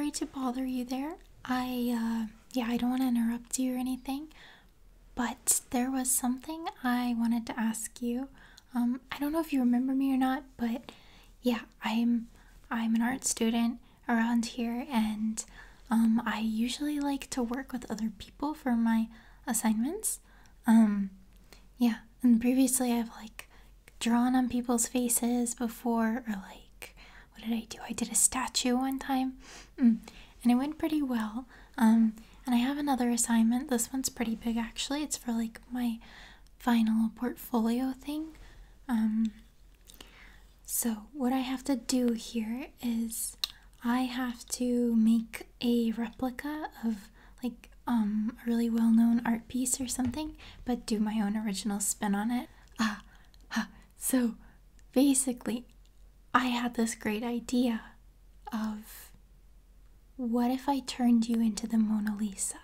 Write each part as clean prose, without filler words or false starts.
sorry to bother you there. Yeah, I don't want to interrupt you or anything, but there was something I wanted to ask you. I don't know if you remember me or not, but yeah, I'm an art student around here, and I usually like to work with other people for my assignments. Yeah, and previously I've like drawn on people's faces before, or like, what did I do? I did a statue one time, and it went pretty well. And I have another assignment. This one's pretty big actually. It's for like my final portfolio thing. So what I have to do here is I have to make a replica of like a really well-known art piece or something, but do my own original spin on it. So basically I had this great idea of, what if I turned you into the Mona Lisa?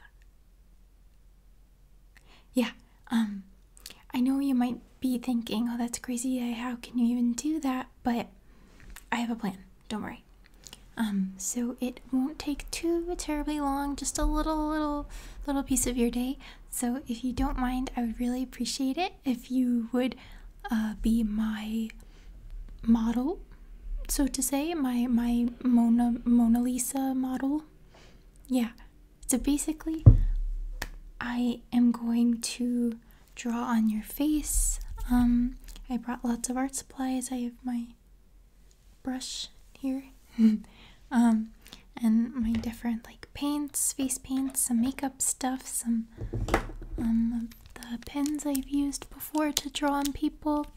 Yeah, I know you might be thinking, oh, that's crazy, how can you even do that? But I have a plan, don't worry. So it won't take too terribly long, just a little piece of your day. So if you don't mind, I would really appreciate it if you would be my model, so to say, my Mona Lisa model. Yeah, so basically I am going to draw on your face. I brought lots of art supplies. I have my brush here. And my different like paints, face paints, some makeup stuff, some of the pens I've used before to draw on people.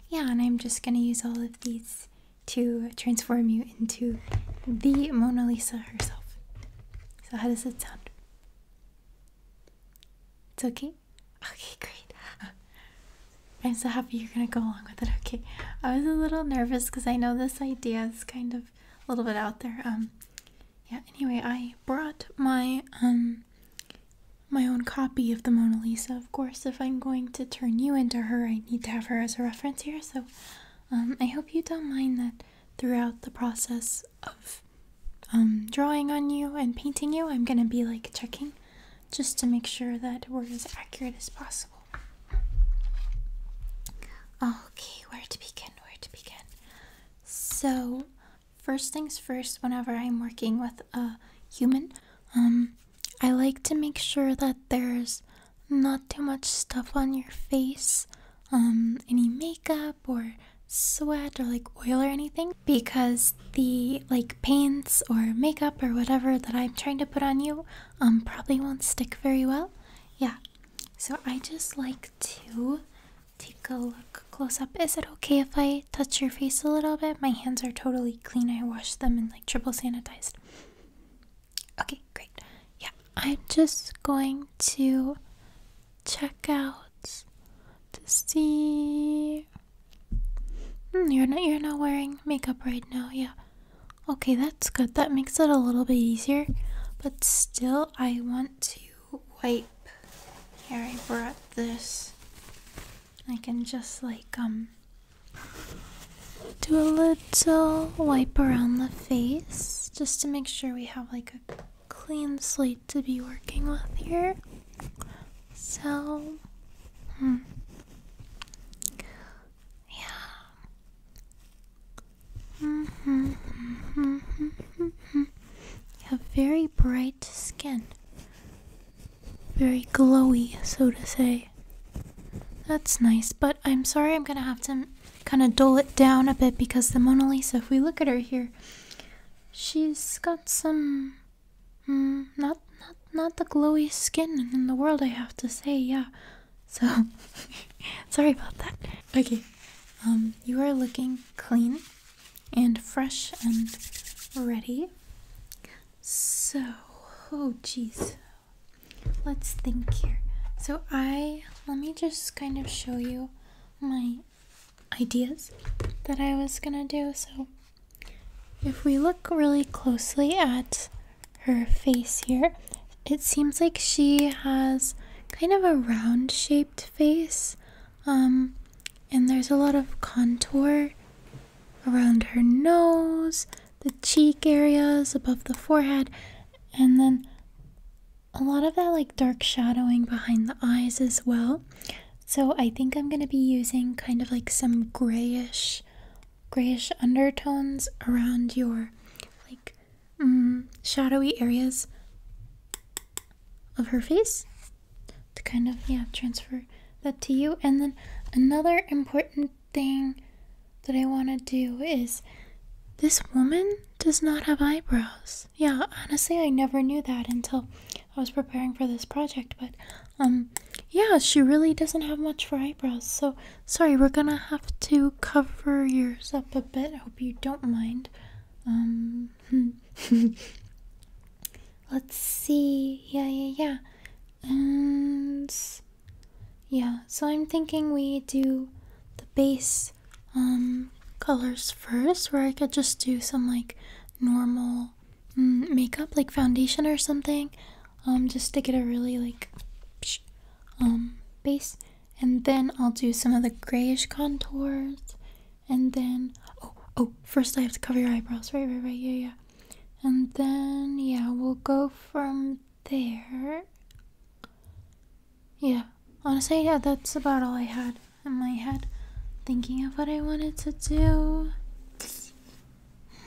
Yeah, and I'm just gonna use all of these to transform you into the Mona Lisa herself. So how does it sound? It's okay? Okay, great. I'm so happy you're gonna go along with it. Okay, I was a little nervous because I know this idea is kind of a little bit out there. Yeah, anyway, I brought my my own copy of the Mona Lisa. Of course, if I'm going to turn you into her, I need to have her as a reference here. So I hope you don't mind that throughout the process of drawing on you and painting you, I'm gonna be like checking just to make sure that we're as accurate as possible. Okay, where to begin? So first things first, whenever I'm working with a human, I like to make sure that there's not too much stuff on your face, any makeup or sweat or like oil or anything, because the like paints or makeup or whatever that I'm trying to put on you probably won't stick very well. Yeah, so I just like to take a look close up. Is it okay if I touch your face a little bit? My hands are totally clean. I washed them and like triple sanitized. Okay, great. Yeah, I'm just going to check out to see. You're not wearing makeup right now. Yeah. Okay, that's good. That makes it a little bit easier. But still, I want to wipe. Here, I brought this. I can just like do a little wipe around the face just to make sure we have like a clean slate to be working with here. So yeah. You have very bright skin, very glowy, so to say. That's nice, but I'm sorry, I'm gonna have to kind of dull it down a bit because the Mona Lisa, if we look at her here, she's got some not the glowiest skin in the world, I have to say. Yeah, so sorry about that. Okay, you are looking clean and fresh and ready. So, oh geez, let's think here. So let me just kind of show you my ideas that I was gonna do. So if we look really closely at her face here, it seems like she has kind of a round shaped face, and there's a lot of contour around her nose, the cheek areas, above the forehead, and then a lot of that like dark shadowing behind the eyes as well. So I think I'm going to be using kind of like some grayish undertones around your like shadowy areas of her face to kind of transfer that to you. And then another important thing that I want to do is, this woman does not have eyebrows. Yeah, honestly, I never knew that until I was preparing for this project, but yeah, she really doesn't have much for eyebrows. So sorry, we're gonna have to cover yours up a bit. I hope you don't mind. Let's see. Yeah. And yeah, so I'm thinking we do the base colors first, where I could just do some like normal makeup, like foundation or something, just to get a really like base, and then I'll do some of the grayish contours, and then first I have to cover your eyebrows, right, yeah, and then we'll go from there. Yeah, honestly, that's about all I had in my head, thinking of what I wanted to do.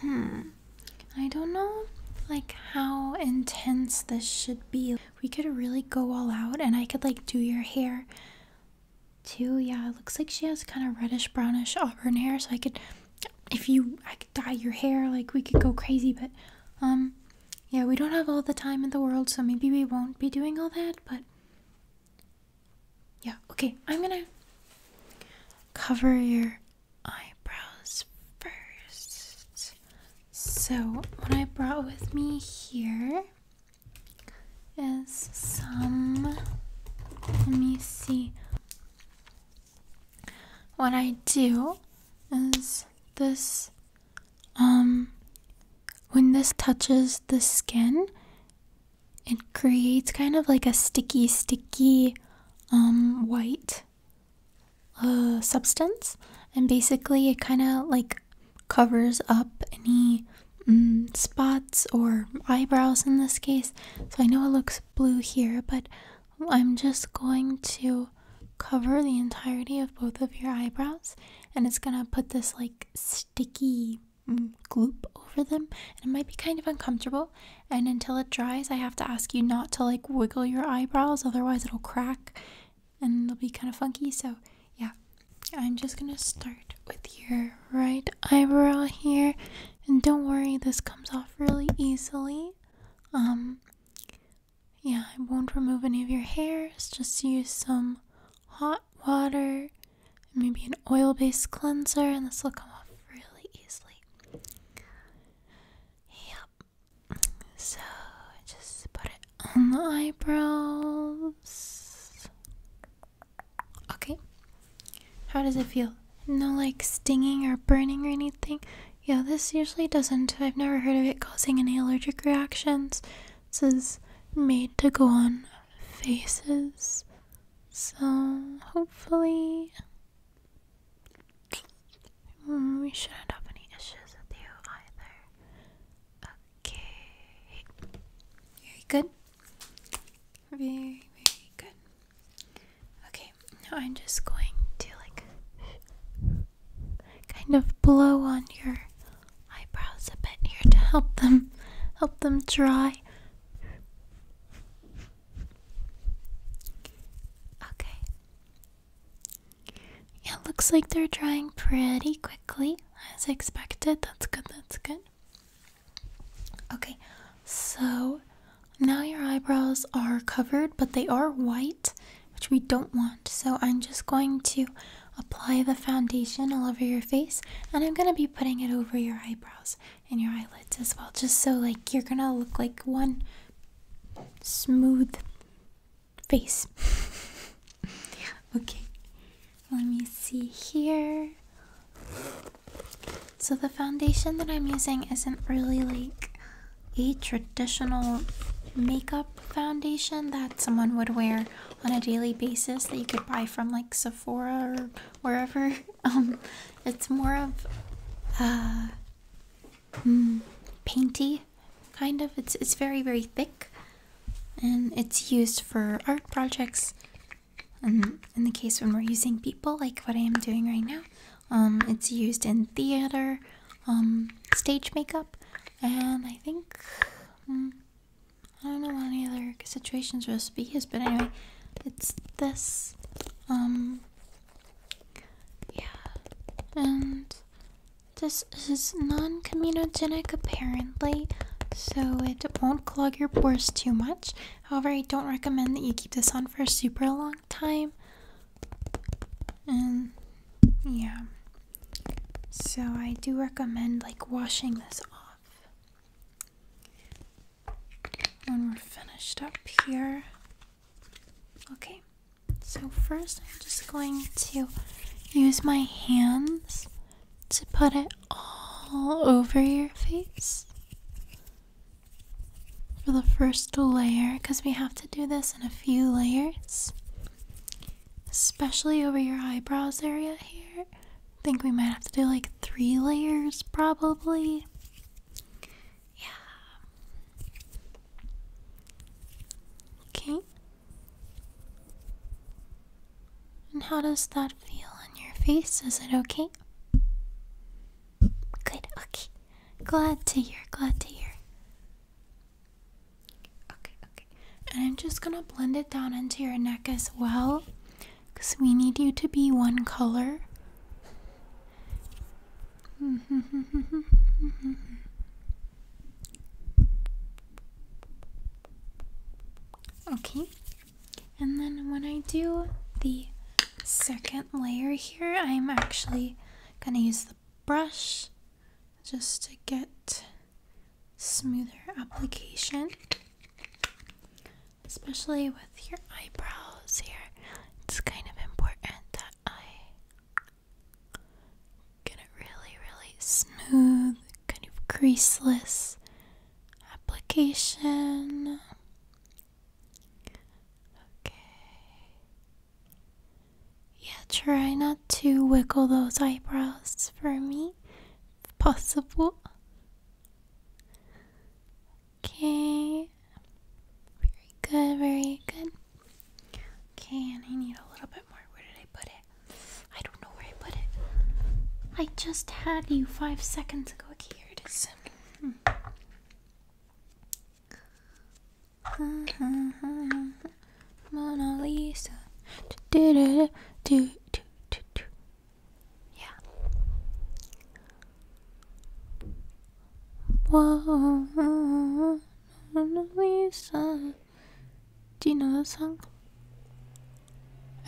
I don't know like how intense this should be. We could really go all out, and I could like do your hair too. Yeah, it looks like she has kind of reddish brownish auburn hair, so I could dye your hair, like we could go crazy. But yeah, we don't have all the time in the world, so maybe we won't be doing all that. But yeah, okay, I'm gonna cover your eyebrows first. So what I brought with me here is some, let me see. What I do is this, when this touches the skin, it creates kind of like a sticky white substance, and basically it kind of like covers up any spots or eyebrows in this case. So I know it looks blue here, but I'm just going to cover the entirety of both of your eyebrows, and it's gonna put this like sticky gloop over them, and it might be kind of uncomfortable, and until it dries I have to ask you not to like wiggle your eyebrows, otherwise it'll crack and it'll be kind of funky. So yeah, I'm just gonna start with your right eyebrow here, and don't worry, this comes off really easily. Yeah, I won't remove any of your hairs, just use some hot water, maybe an oil-based cleanser, and this will come off really easily. Yep. So just put it on the eyebrows. Okay. How does it feel? No like stinging or burning or anything? Yeah, this usually doesn't. I've never heard of it causing any allergic reactions. This is made to go on faces, so hopefully we shouldn't have any issues with you either. Okay, very good, very good. Okay, now I'm just going to like kind of blow on your eyebrows a bit here to help them dry. Looks like they're drying pretty quickly, as expected. That's good. Okay, so now your eyebrows are covered, but they are white, which we don't want. So I'm just going to apply the foundation all over your face, and I'm gonna be putting it over your eyebrows and your eyelids as well, just so like you're gonna look like one smooth face. Okay. Let me see here. So the foundation that I'm using isn't really like a traditional makeup foundation that someone would wear on a daily basis that you could buy from like Sephora or wherever. It's more of painty, kind of. It's very, very thick, and it's used for art projects. And in the case when we're using people, like what I am doing right now, it's used in theater, stage makeup, and I think I don't know any other situations where this would be used, but anyway, it's this. Yeah, and this is non-comedogenic apparently, so it won't clog your pores too much. However, I don't recommend that you keep this on for a super long time. And yeah, so I do recommend like washing this off when we're finished up here. Okay, so first I'm just going to use my hands to put it all over your face for the first layer, because we have to do this in a few layers, especially over your eyebrows area here. I think we might have to do like 3 layers probably. Yeah. Okay. And how does that feel on your face? Is it okay? Good, okay. Glad to hear, glad to hear. Okay, okay. And I'm just gonna blend it down into your neck as well, because we need you to be one color. Okay. And then when I do the second layer here, I'm actually gonna use the brush just to get smoother application, especially with your eyebrows here. It's kind of important that I get it really, really smooth, kind of creaseless application. Yeah, try not to wiggle those eyebrows for me, if possible. Okay. Very good, very good. Okay, and I need a little bit more. Where did I put it? I don't know where I put it. I just had you 5 seconds ago. Okay, here it is. Mona Lisa. Yeah. Whoa, Mona Lisa. Do you know that song?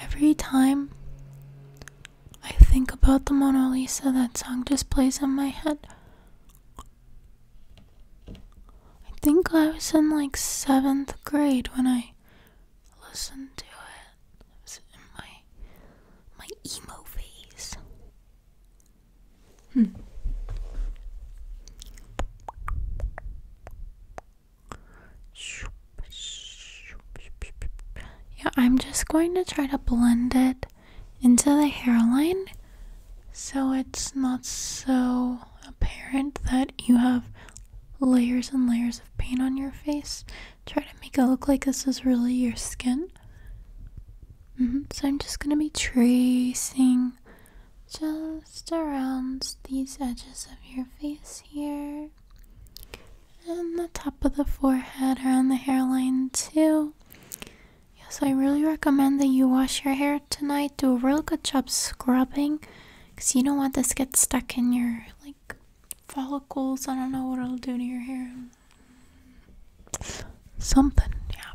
Every time I think about the Mona Lisa, that song just plays in my head. I think I was in like 7th grade when I listened to it. It was in my emo phase. Yeah, I'm just going to try to blend it into the hairline so it's not so apparent that you have layers and layers of paint on your face. Try to make it look like this is really your skin. So I'm just gonna be tracing just around these edges of your face here, and the top of the forehead, around the hairline too. Yes, I really recommend that you wash your hair tonight. Do a real good job scrubbing, because you don't want this to get stuck in your like follicles. I don't know what it'll do to your hair. Something, yeah.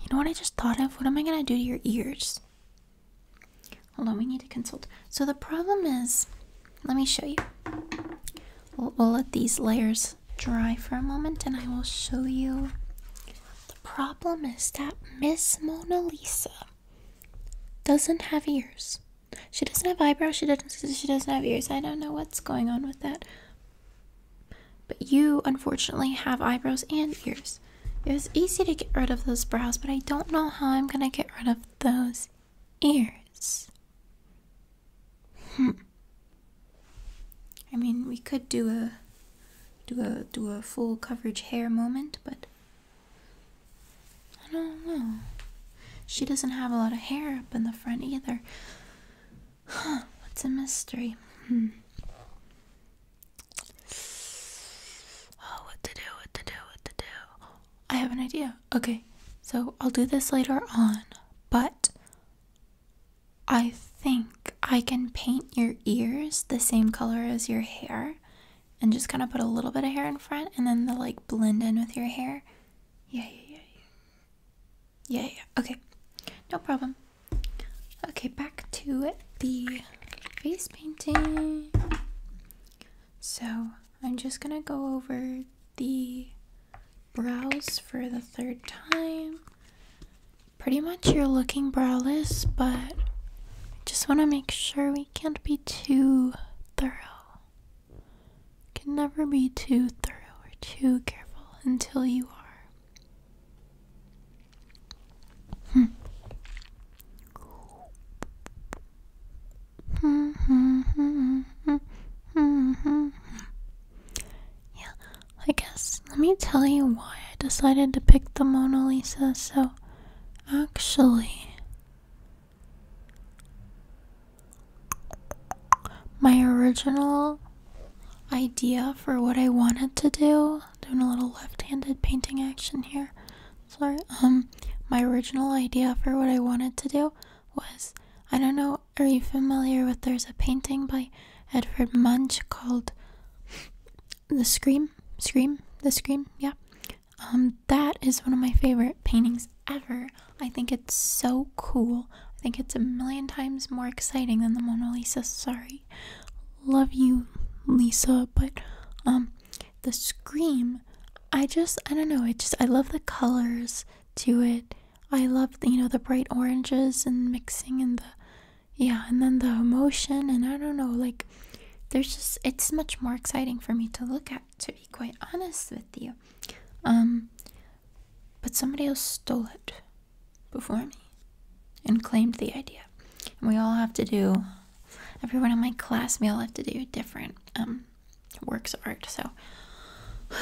You know what I just thought of? What am I gonna do to your ears? Hold on, we need to consult. So the problem is, let me show you. We'll let these layers dry for a moment and I will show you. The problem is that Miss Mona Lisa doesn't have ears. She doesn't have eyebrows, she doesn't have ears. I don't know what's going on with that. But you, unfortunately, have eyebrows and ears. It was easy to get rid of those brows, but I don't know how I'm gonna get rid of those ears. could do a full coverage hair moment, but I don't know. She doesn't have a lot of hair up in the front either. Huh, what's a mystery? Oh, what to do. I have an idea. Okay, so I'll do this later on, but I think I can paint your ears the same color as your hair and just kind of put a little bit of hair in front and then they'll like blend in with your hair. Yeah. Okay, no problem. Okay, back to the face painting. So I'm just gonna go over the brows for the third time. Pretty much you're looking browless, but I just want to make sure we can't be too thorough. Can never be too thorough or too careful until you are. Yeah, I guess let me tell you why I decided to pick the Mona Lisa. So actually, my original idea for what I wanted to do, doing a little left-handed painting action here. Sorry. My original idea for what I wanted to do was, I don't know, are you familiar with, there's a painting by Edvard Munch called The Scream, yeah. That is one of my favorite paintings ever. I think it's so cool. I think it's a million times more exciting than the Mona Lisa. Sorry. Love you, Lisa, but The Scream, I don't know, I love the colors to it. I love the bright oranges and mixing and and then the emotion, and I don't know, like it's much more exciting for me to look at, to be quite honest with you. But somebody else stole it before me and claimed the idea. And we all have to do, everyone in my class, we all have to do different works of art. So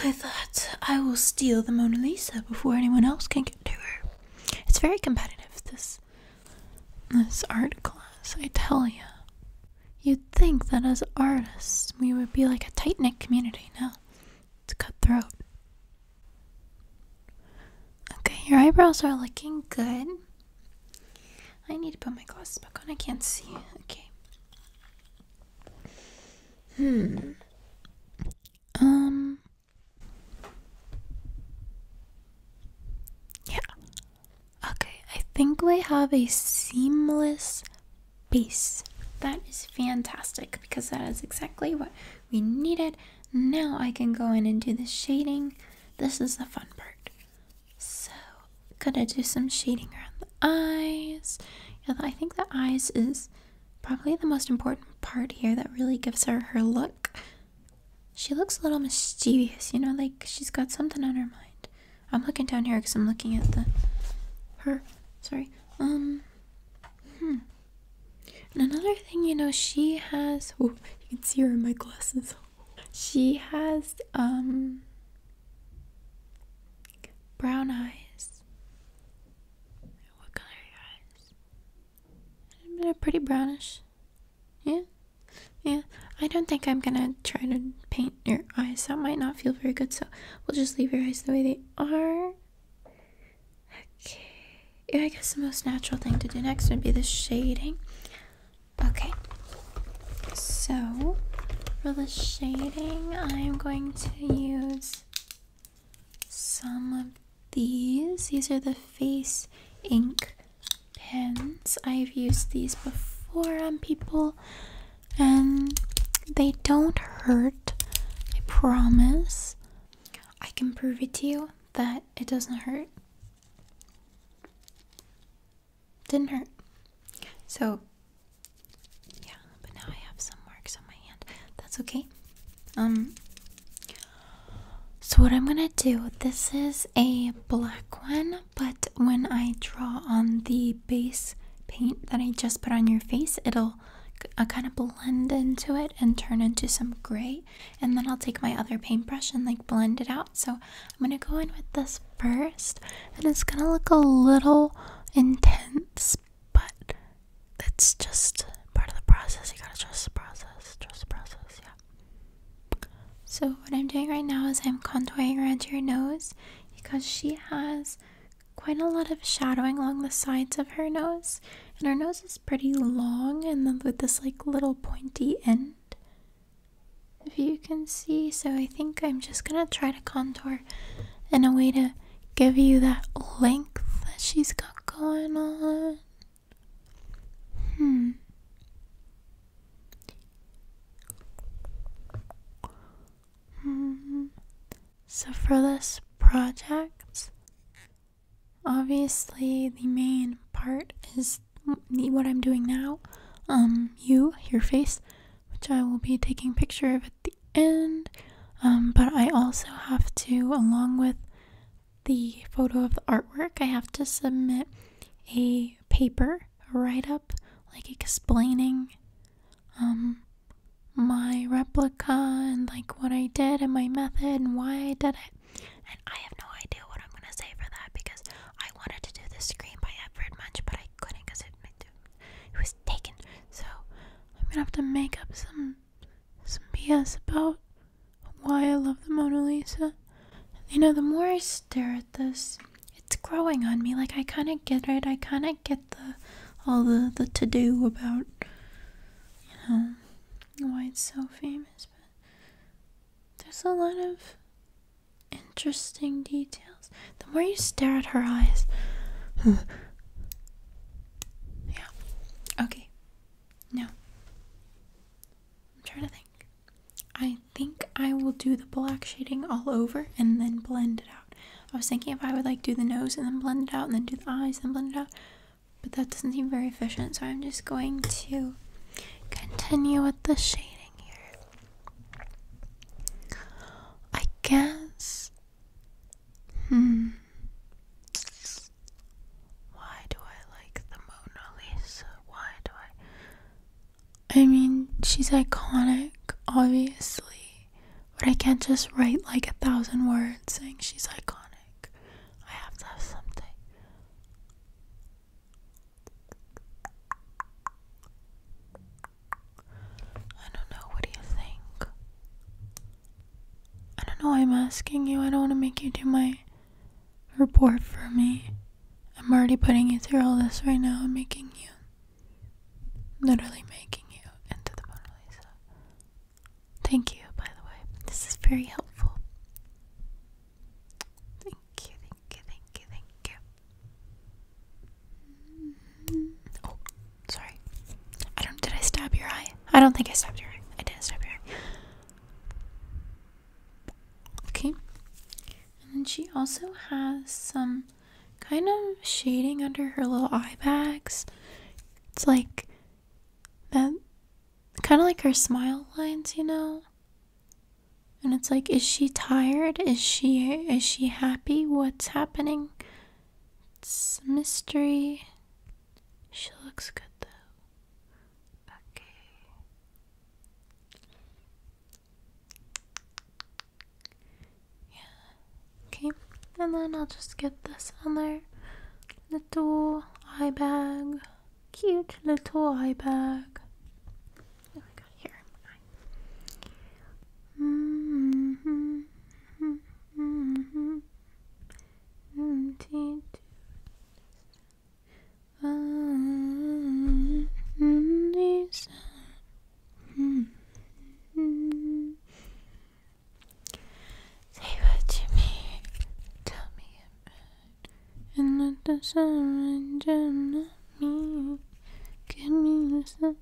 I thought I will steal the Mona Lisa before anyone else can get to her. It's very competitive, this art class, I tell you. You'd think that as artists, we would be like a tight-knit community. Now, it's cutthroat. Okay, your eyebrows are looking good. I need to put my glasses back on. I can't see. Okay. Yeah. Okay, I think we have a seamless base. That is fantastic, because that is exactly what we needed. Now I can go in and do the shading. This is the fun part. So, gonna do some shading around the eyes. Yeah, I think the eyes is probably the most important part here that really gives her look. She looks a little mischievous, like she's got something on her mind. I'm looking down here because I'm looking at And another thing, she has, you can see her in my glasses. She has, brown eyes. What color are your eyes? They're pretty brownish. Yeah. I don't think I'm gonna try to paint your eyes. That might not feel very good, so we'll just leave your eyes the way they are. Okay. Yeah, I guess the most natural thing to do next would be the shading. Okay. So, for the shading, I'm going to use some of these. These are the Face ink pens. I've used these before on people, and they don't hurt. I promise. I can prove it to you that it doesn't hurt. Didn't hurt. So, yeah, but now I have some marks on my hand. That's okay. So what I'm gonna do, this is a black one, but when I draw on the base paint that I just put on your face, it'll kind of blend into it and turn into some gray, and then I'll take my other paintbrush and like blend it out. So I'm gonna go in with this first, and it's gonna look a little intense, but that's just part of the process. You gotta trust the process. Trust the process, yeah. So what I'm doing right now is I'm contouring around your nose because she has quite a lot of shadowing along the sides of her nose, and her nose is pretty long and then with this like little pointy end, if you can see. So I think I'm just gonna try to contour in a way to give you that length that she's got going on. So for this project, obviously the main part is what I'm doing now. Your face, which I will be taking a picture of at the end. But I also have to, along with the photo of the artwork, I have to submit a paper, a write-up, like explaining my replica and like what I did and my method and why I did it. And I have no idea what I'm gonna say for that because I wanted to do the Scream by Edvard Munch, but I couldn't because it was taken. So I'm gonna have to make up some BS about why I love the Mona Lisa. You know, the more I stare at this, it's growing on me. Like, I kind of get it. I kind of get all the to-do about, you know, why it's so famous. But there's a lot of interesting details. The more you stare at her eyes. Yeah. Okay. Now, I'm trying to think. I think I will do the black shading all over and then blend it out. I was thinking if I would like do the nose and then blend it out and then do the eyes and blend it out, but that doesn't seem very efficient, so I'm just going to continue with the shading here. I guess why do I like the Mona Lisa? Why do I mean, she's iconic, obviously, but I can't just write like 1,000 words saying she's iconic. I have to have something. I don't know, what do you think? I don't know why I'm asking you. I don't want to make you do my report for me. I'm already putting you through all this right now. I'm making you, literally making you into the Mona Lisa. Thank you, by the way. This is very helpful. Thank you, thank you, thank you, thank you. Oh, sorry. Did I stab your eye? I don't think I stabbed your eye. I didn't stab your eye. Okay. And then she also has some kind of shading under her little eye bags. It's like that, kind of like her smile lines, you know? And it's like, is she tired? Is she happy? What's happening? It's a mystery. She looks good though. Okay. Yeah. Okay. And then I'll just get this on there. Little eye bag. Cute little eye bag. Oh my god, here. Say what to me, tell me about, and let the sun rain on me, give me the sun.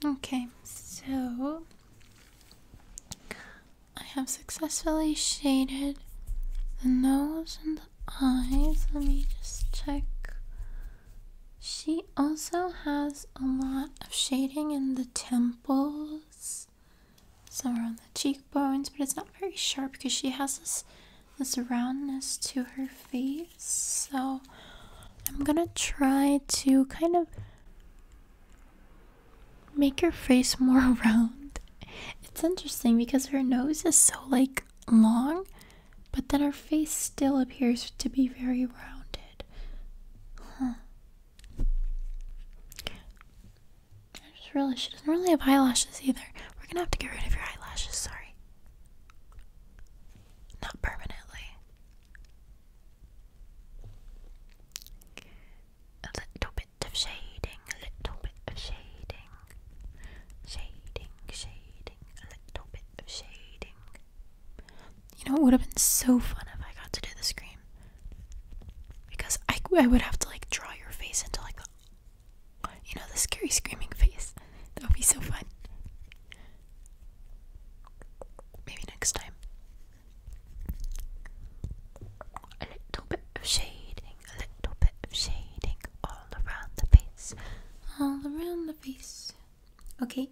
Okay, so I have successfully shaded the nose and the eyes. Let me just check. She also has a lot of shading in the temples, some around the cheekbones, but it's not very sharp because she has this roundness to her face, so I'm gonna try to kind of make her face more round. It's interesting because her nose is so like long, but then her face still appears to be very rounded. Huh. She doesn't really have eyelashes either. We're gonna have to get rid of your eyelashes, sorry. Not permanently. A little bit of shading, a little bit of shading. Shading, a little bit of shading. You know, it would have been so fun if I got to do the scream. Because I would have to like draw your face into like the scary screaming face. That would be so fun. Maybe next time. A little bit of shading, a little bit of shading all around the face. All around the face. Okay.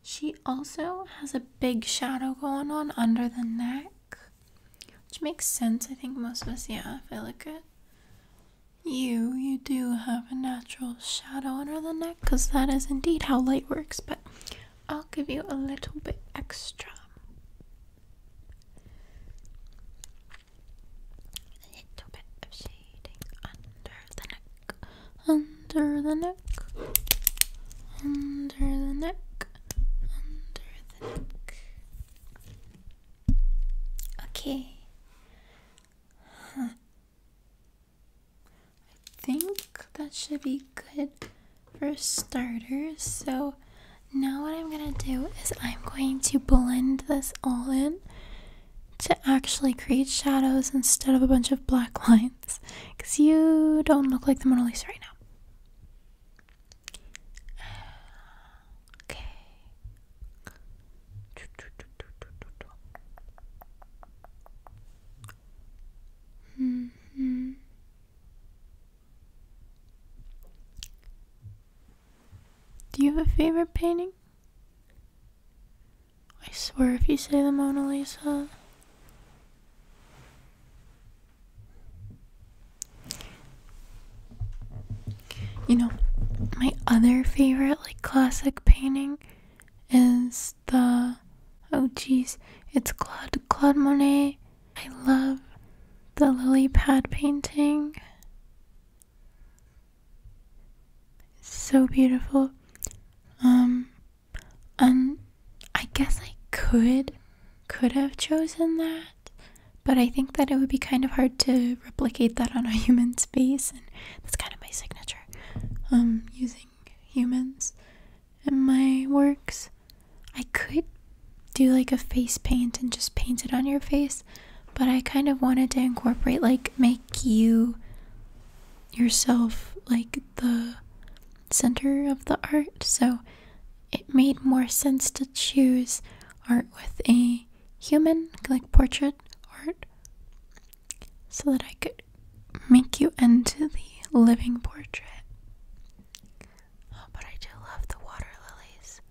She also has a big shadow going on under the neck. Which makes sense. I think most of us, if I look at you do have a natural shadow under the neck, because that is indeed how light works, but I'll give you a little bit extra. A little bit of shading under the neck, under the neck, under the neck, under the neck. Okay. I think that should be good for starters. So now what I'm gonna do is I'm going to blend this all in to actually create shadows instead of a bunch of black lines, because you don't look like the Mona Lisa right now. Okay. Do you have a favorite painting? I swear if you say the Mona Lisa. You know, my other favorite like classic painting is it's Claude Monet. I love the lily pad painting. It's so beautiful. And I guess I could have chosen that, but I think that it would be kind of hard to replicate that on a human's face, and that's kind of my signature. Using humans in my works. I could do like a face paint and just paint it on your face, but I kind of wanted to incorporate, like, make you yourself like the center of the art, so it made more sense to choose art with a human, like portrait art, so that I could make you into the living portrait. Oh, but I do love the water lilies.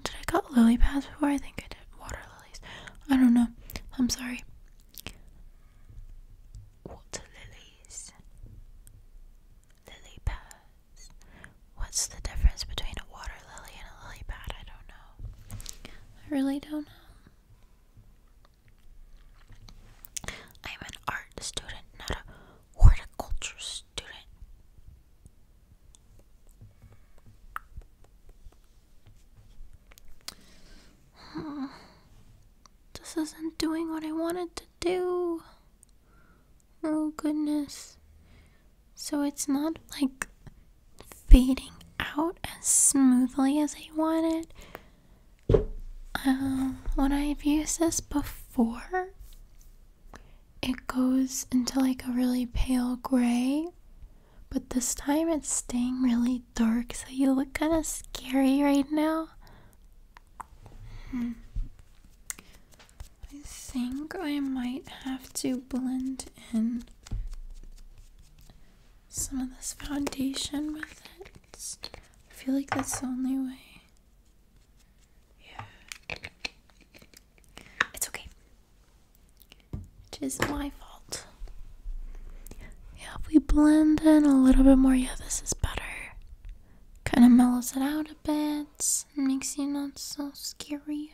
Did I call lily pads before? I think I did. Water lilies. I don't know. I'm sorry. Water lilies. Lily pads. What's the difference between a water lily and a lily pad? I don't know. I really don't know. I'm an art student, not a horticulture student. This isn't doing what I wanted to do. Oh goodness. So it's not like fading out as smoothly as I wanted. When I've used this before, it goes into like a really pale gray, but this time it's staying really dark, so you look kind of scary right now. I think I might have to blend in some of this foundation with it. I feel like that's the only way. Yeah. It's okay. which is my fault. Yeah, if we blend in a little bit more, yeah, this is better. Kind of mellows it out a bit, makes you not so scary.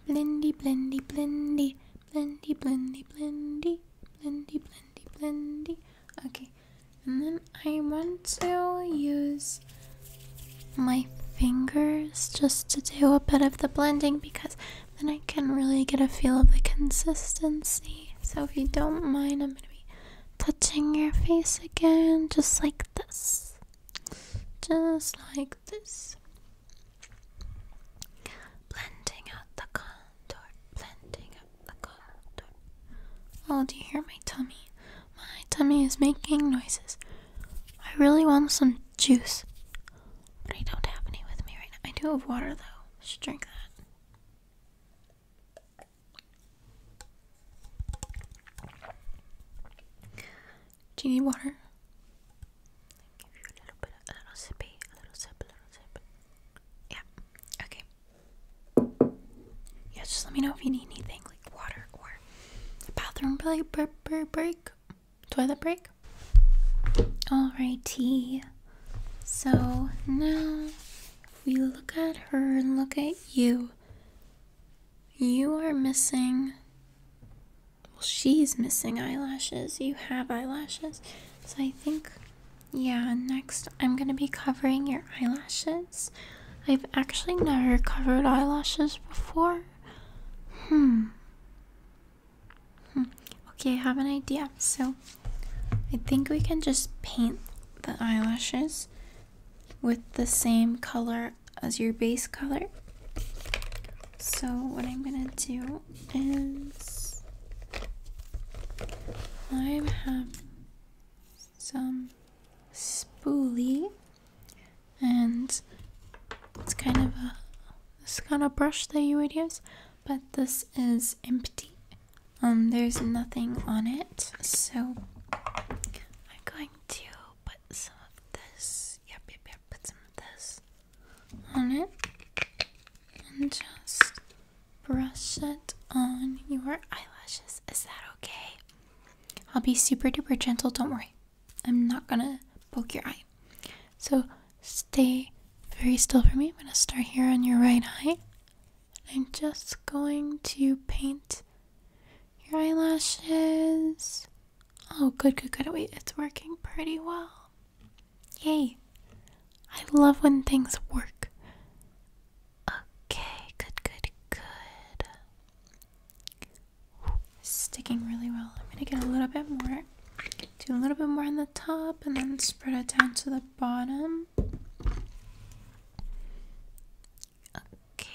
Blendy, blendy, blendy, blendy, blendy, blendy, blendy, blendy, blendy. Okay, and then I want to use my fingers just to do a bit of the blending, because then I can really get a feel of the consistency. So if you don't mind, I'm going to be touching your face again, just like this. Just like this. Blending out the contour, blending out the contour. Oh, do you hear my tummy? My tummy is making noises. I really want some juice, but I don't have any with me right now. I do have water though. I should drink that. Do you need water? Give you a little bit, a little sippy, a little sip, a little sip. Yeah. Okay. Yeah, just let me know if you need anything, like water or a bathroom break, toilet break. Alrighty. So now, if we look at her and look at you, you are missing. Well, she's missing eyelashes. You have eyelashes. So I think, yeah, next I'm gonna be covering your eyelashes. I've actually never covered eyelashes before. Okay, I have an idea. So I think we can just paint the eyelashes with the same color as your base color. So what I'm gonna do is I have some spoolie, and it's kind of this kind of brush that you would use, but this is empty. There's nothing on it, so I'm going to put some of this. Yep, put some of this on it, and just brush it on your eyelashes. Is that okay? I'll be super duper gentle, don't worry. I'm not gonna poke your eye. So stay very still for me. I'm gonna start here on your right eye. I'm just going to paint your eyelashes. Oh, good. Wait, it's working pretty well. Yay. I love when things work. Okay, good. Sticking really well. I'm gonna get a little bit more. Do a little bit more on the top and then spread it down to the bottom. Okay,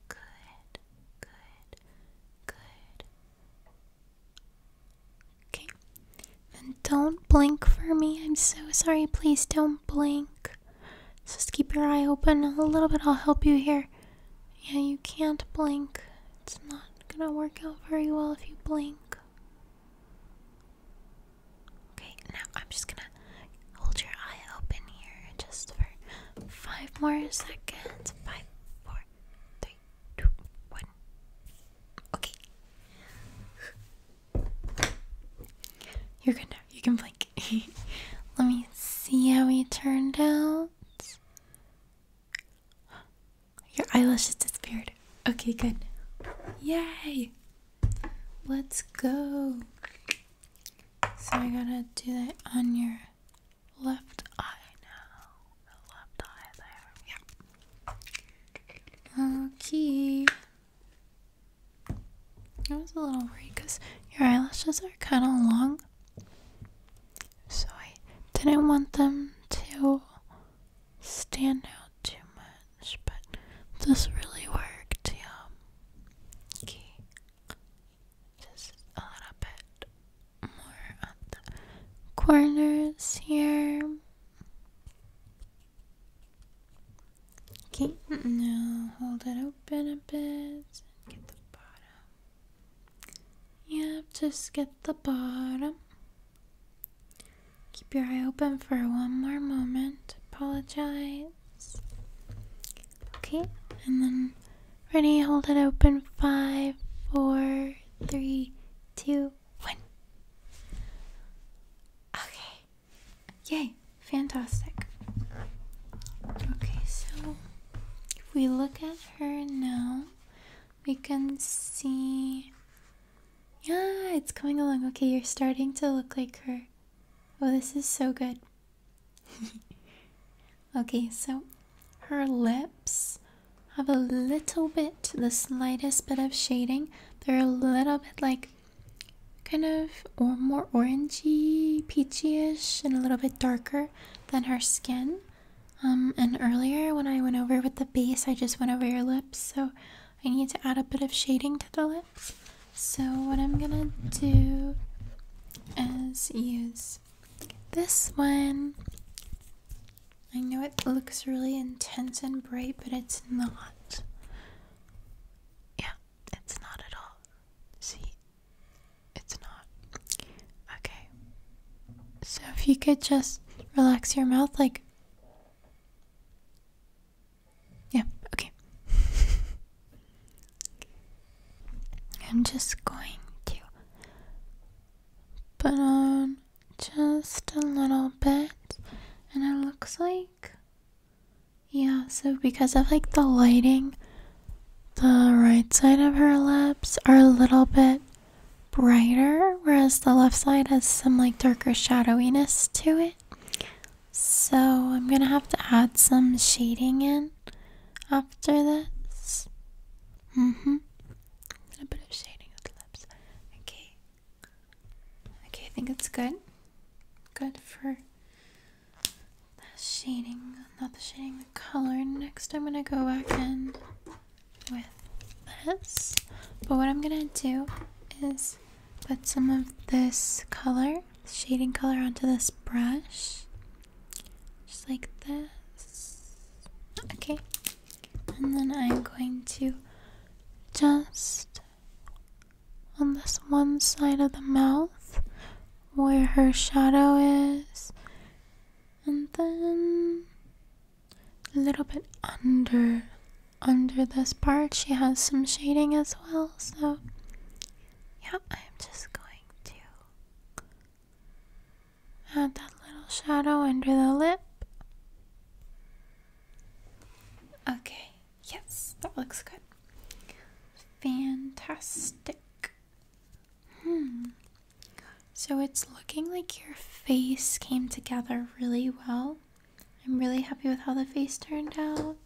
good. Okay, and don't blink for me. I'm so sorry. Please don't blink. Just keep your eye open a little bit. I'll help you here. Yeah, you can't blink. It's not gonna work out very well if you blink. Okay, now I'm just gonna hold your eye open here just for 5 more seconds. 5, 4, 3, 2, 1. Okay. You're good now. You can blink. Let me see how he turned out. Your eyelashes disappeared. Okay, good. Yay! Let's go. So I gotta do that on your left eye now. The left eye there. Yep. Okay. I was a little worried because your eyelashes are kind of long. So I didn't want them to stand out too much, but this really worked, yeah. Okay. Just a little bit more on the corners here. Okay, now hold it open a bit and get the bottom. Yep, just get the bottom. Keep Keep your eye open for one more moment. Apologize. Okay, and then ready, hold it open. 5, 4, 3, 2, 1. Okay. Yay, fantastic. Okay, so if we look at her now, we can see, yeah, it's coming along. Okay, you're starting to look like her. Oh, this is so good. Okay, so her lips have a little bit, the slightest bit of shading. They're a little bit like kind of or more orangey, peachy-ish, and a little bit darker than her skin. And earlier when I went over with the base, I just went over your lips, so I need to add a bit of shading to the lips. So what I'm gonna do is use this one. I know it looks really intense and bright, but it's not. Yeah, it's not at all. See? It's not. Okay. So if you could just relax your mouth, like, yeah, okay. I'm just going to put on just a little bit, and it looks like, yeah, so because of like the lighting, the right side of her lips are a little bit brighter, whereas the left side has some like darker shadowiness to it. So I'm gonna have to add some shading in after this. A bit of shading of the lips. Okay. Okay, I think it's good. Good for the shading, not the shading, the color. Next I'm gonna go back in with this. But what I'm gonna do is put some of this color, shading color, onto this brush. Just like this. Okay. And then I'm going to just on this one side of the mouth where her shadow is, and then a little bit under this part she has some shading as well. So yeah, I'm just going to add that little shadow under the lip. Okay, yes, that looks good. Fantastic. So it's looking like your face came together really well. I'm really happy with how the face turned out.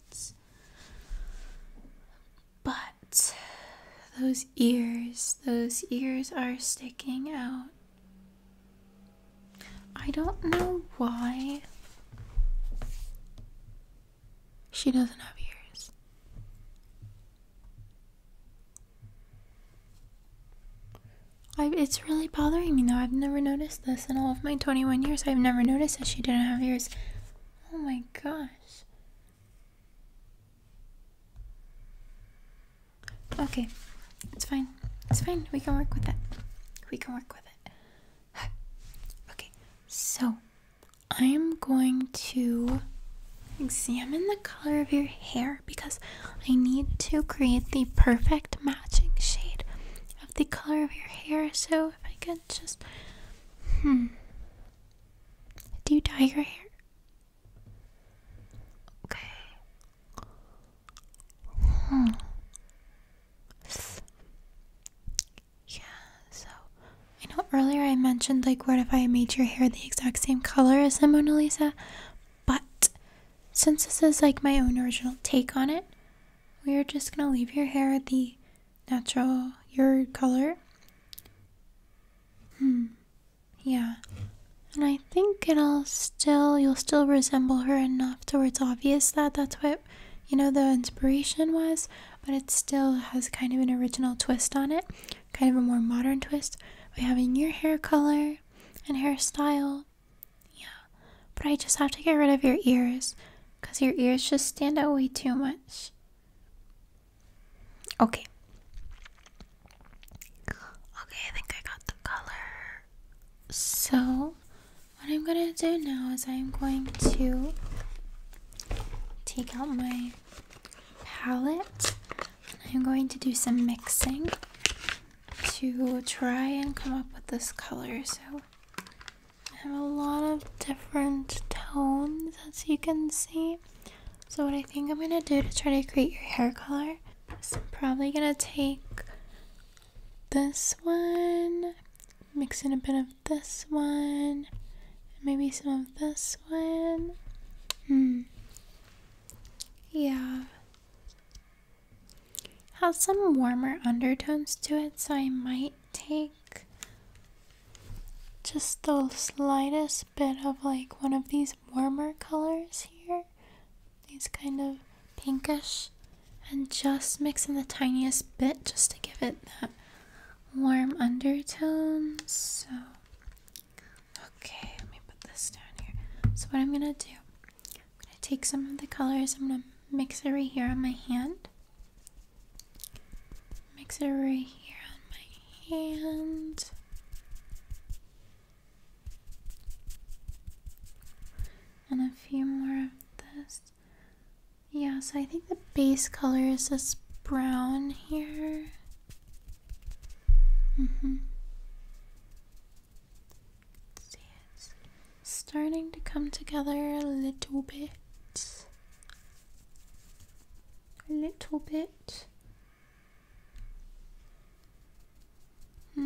But those ears are sticking out. I don't know why she doesn't have ears. It's really bothering me now. I've never noticed this in all of my 21 years. I've never noticed that she didn't have ears. Oh my gosh. Okay, it's fine. It's fine. We can work with it. We can work with it. Okay, so I'm going to examine the color of your hair because I need to create the perfect matching shade of the color of your hair. So if I could just, do you dye your hair? Okay. Yeah, so I know earlier I mentioned like what if I made your hair the exact same color as the Mona Lisa, but since this is like my own original take on it, we are just gonna leave your hair the natural, your color. Yeah. And I think you'll still resemble her enough to where it's obvious that that's what, the inspiration was, but it still has kind of an original twist on it, kind of a more modern twist by having your hair color and hairstyle. Yeah. But I just have to get rid of your ears because your ears just stand out way too much. Okay. Okay, I think I got the color. So, what I'm gonna do now is I'm going to take out my palette and I'm going to do some mixing to try and come up with this color. So I have a lot of different tones, as you can see. So what I think I'm gonna do to try to create your hair color is I'm probably gonna take this one, mix in a bit of this one, and maybe some of this one. Yeah. Has some warmer undertones to it, so I might take just the slightest bit of like one of these warmer colors here. These kind of pinkish, and just mix in the tiniest bit just to give it that warm undertones. So, okay, let me put this down here. So what I'm gonna do, I'm gonna take some of the colors, I'm gonna mix it right here on my hand. Mix it right here on my hand. And a few more of this. Yeah, so I think the base color is this brown here. See, it's starting to come together a little bit. A little bit. I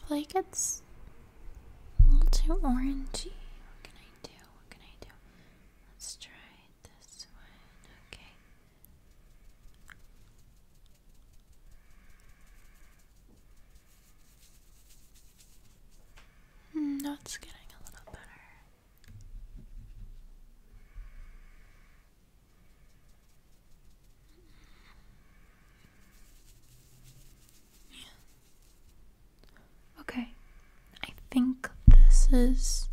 feel like it's a little too orangey. What can I do? What can I do? Let's try this one. Okay. That's getting a little better. Okay, I think this is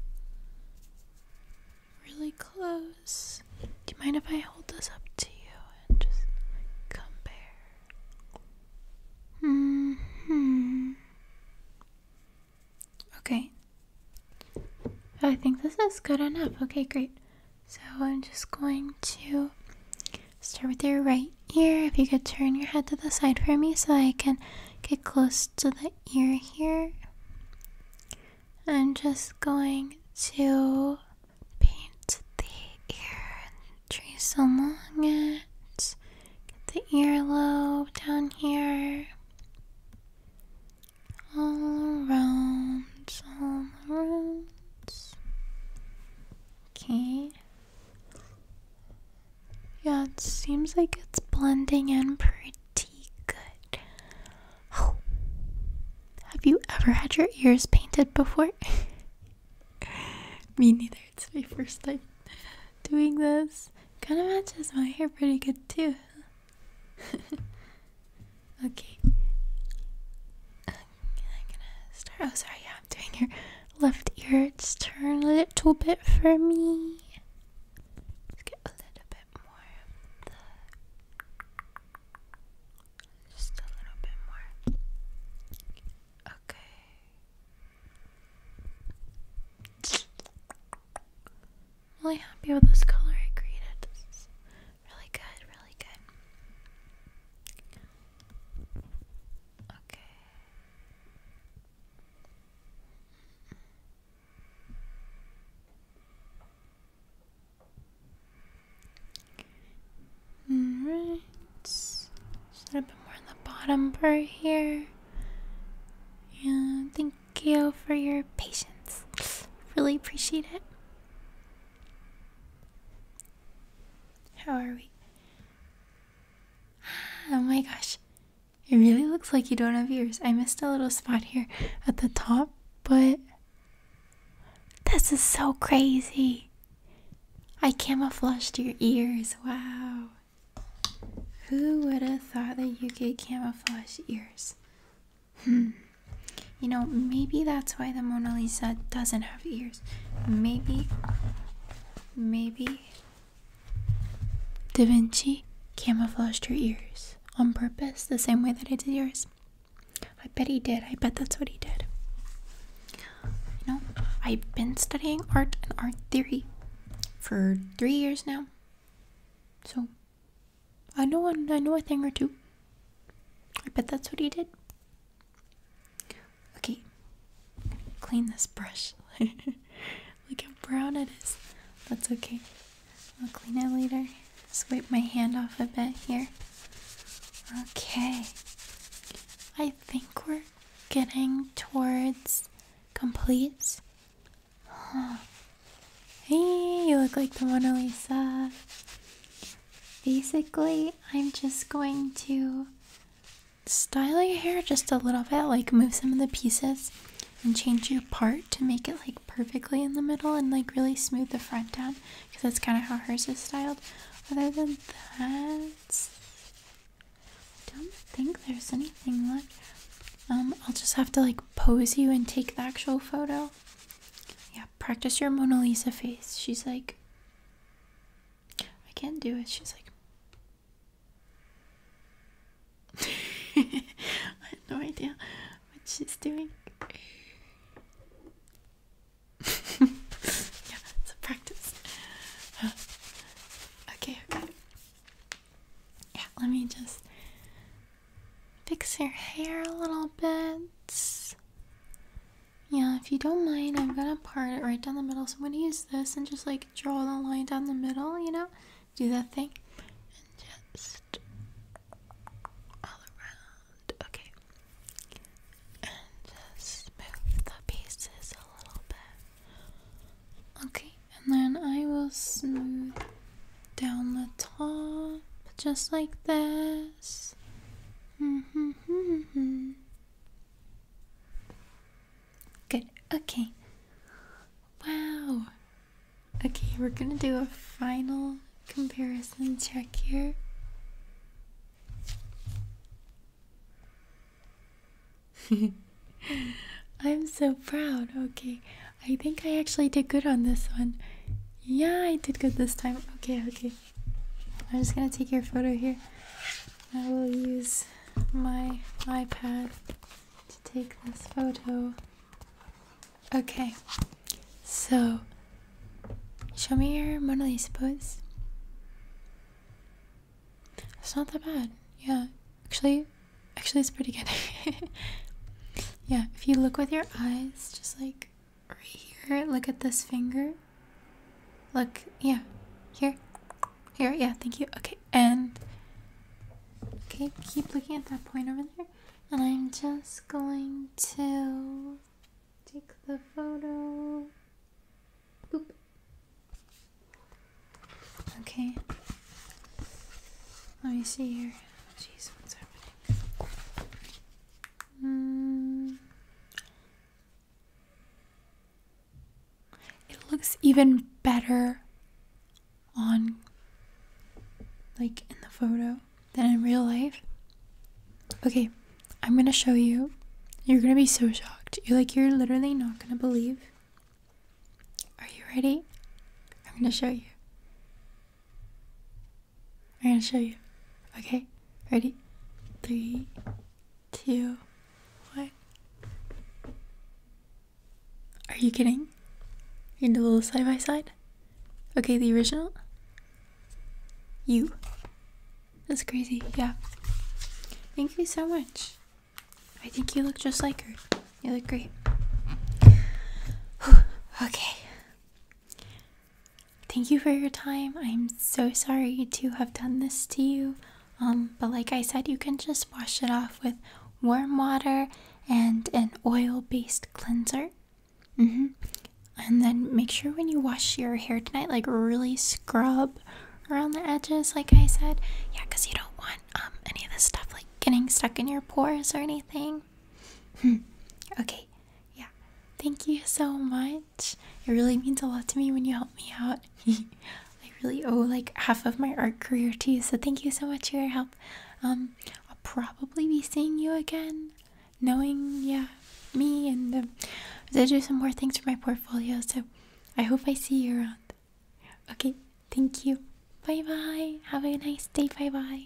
really close. Do you mind if I hold this up to you and just compare? Okay, I think this is good enough. Okay, great. So I'm just going to start with your right ear. If you could turn your head to the side for me so I can get close to the ear here. I'm just going to paint the ear and trace along it. Get the earlobe down here. All around, all around. Okay. Yeah, it seems like it's blending in pretty good. Oh. Have you ever had your ears painted before? Me neither. It's my first time doing this. Kind of matches my hair pretty good too. Okay. I'm gonna start. Oh, sorry. Yeah, I'm doing your left ear. Just turn a little bit for me. Let's get a little bit more of the. Just a little bit more. Okay. Really happy with this color I created. This is really good, really good. Okay. Alright. Just a little bit more on the bottom part here. And thank you for your patience. Really appreciate it. How are we? Oh my gosh. It really looks like you don't have ears. I missed a little spot here at the top, but this is so crazy. I camouflaged your ears. Wow. Who would have thought that you could camouflage ears? You know, maybe that's why the Mona Lisa doesn't have ears. Maybe Da Vinci camouflaged her ears. on purpose, the same way that I did yours. I bet he did. I bet that's what he did. You know, I've been studying art and art theory for 3 years now. So, I know a thing or two. I bet that's what he did. Okay, clean this brush. Look how brown it is. That's okay. I'll clean it later. Just wipe my hand off a bit here. Okay. I think we're getting towards complete. Huh. Hey, you look like the Mona Lisa. Basically, I'm just going to style your hair just a little bit, like move some of the pieces and change your part to make it like perfectly in the middle and like really smooth the front down, because that's kind of how hers is styled. Other than that, I don't think there's anything left. I'll just have to like pose you and take the actual photo. Yeah, practice your Mona Lisa face. She's like, I can't do it. She's like, I have no idea what she's doing. Yeah, it's a practice. Okay. Yeah, let me just fix your hair a little bit. Yeah, if you don't mind, I'm gonna part it right down the middle. So I'm gonna use this and just like draw the line down the middle, you know? Do that thing. And just all around. Okay. And just smooth the pieces a little bit. Okay, and then I will smooth down the top just like this. Good. Okay. Wow. Okay, we're gonna do a final comparison check here. I'm so proud. Okay, I think I actually did good on this one. Yeah, I did good this time. Okay. I'm just gonna take your photo here. I will use my iPad to take this photo. Okay, so show me your Mona Lisa pose. It's not that bad. Yeah, actually it's pretty good. Yeah, if you look with your eyes, just like right here, look at this finger. Look, yeah, here, yeah, thank you. Okay, and okay, keep looking at that point over there, and I'm just going to take the photo. Boop. Okay. Let me see here. Jeez, what's happening? It looks even better on, like, in the photo than in real life. Okay, I'm gonna show you. You're gonna be so shocked. You're literally not gonna believe. Are you ready? I'm gonna show you. Okay, ready? 3, 2, 1. Are you kidding? You're gonna do a little side by side? Okay, the original? You. That's crazy, yeah. Thank you so much. I think you look just like her. You look great. Okay. Thank you for your time. I'm so sorry to have done this to you. But like I said, you can just wash it off with warm water and an oil-based cleanser. And then make sure when you wash your hair tonight, like really scrub around the edges, like I said. Yeah, because you don't want any of this stuff like getting stuck in your pores or anything. Okay, yeah. Thank you so much. It really means a lot to me when you help me out. I really owe like half of my art career to you, so thank you so much for your help. I'll probably be seeing you again, knowing, yeah, me, and to do some more things for my portfolio, so I hope I see you around. Okay, thank you. Bye bye. Have a nice day. Bye bye.